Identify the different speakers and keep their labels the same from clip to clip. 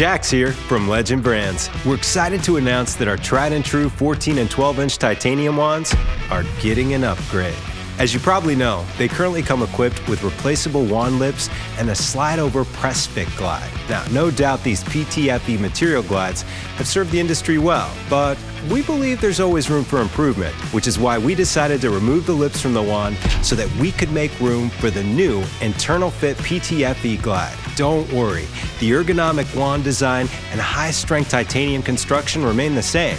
Speaker 1: Jax here from Legend Brands. We're excited to announce that our tried and true 14 and 12-inch titanium wands are getting an upgrade. As you probably know, they currently come equipped with replaceable wand lips and a slide-over press-fit glide. Now, no doubt these PTFE material glides have served the industry well, but we believe there's always room for improvement, which is why we decided to remove the lips from the wand so that we could make room for the new internal fit PTFE glide. Don't worry, the ergonomic wand design and high-strength titanium construction remain the same.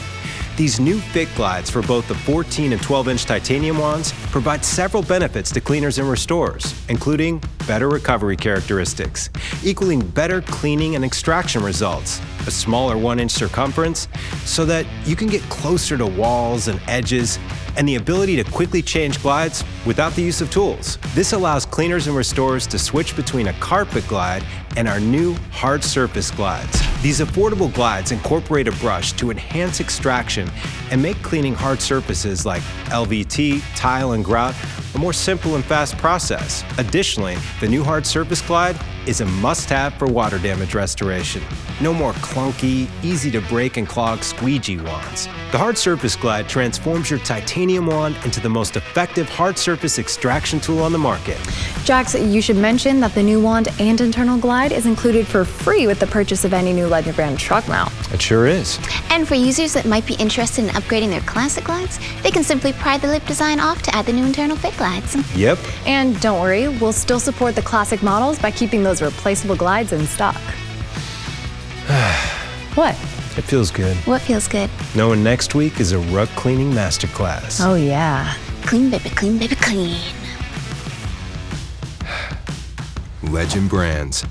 Speaker 1: These new fit glides for both the 14 and 12-inch titanium wands provide several benefits to cleaners and restorers, including better recovery characteristics, equaling better cleaning and extraction results, a smaller 1-inch circumference so that you can get closer to walls and edges, and the ability to quickly change glides without the use of tools. This allows cleaners and restorers to switch between a carpet glide and our new hard surface glides. These affordable glides incorporate a brush to enhance extraction and make cleaning hard surfaces like LVT, tile, and grout a more simple and fast process. Additionally, the new hard surface glide is a must-have for water damage restoration. No more clunky, easy to break and clog squeegee wands. The hard surface glide transforms your titanium wand into the most effective hard surface extraction tool on the market.
Speaker 2: Jax, you should mention that the new wand and internal glide is included for free with the purchase of any new Legend Brand truck mount.
Speaker 1: It sure is.
Speaker 3: And for users that might be interested in upgrading their classic glides, they can simply pry the lip design off to add the new internal fit glides.
Speaker 1: Yep.
Speaker 2: And don't worry, we'll still support the classic models by keeping those replaceable glides in stock. What?
Speaker 1: It feels good.
Speaker 3: What feels good?
Speaker 1: Knowing next week is a rug cleaning masterclass.
Speaker 2: Oh yeah.
Speaker 3: Clean, baby, clean, baby, clean.
Speaker 1: Legend Brands.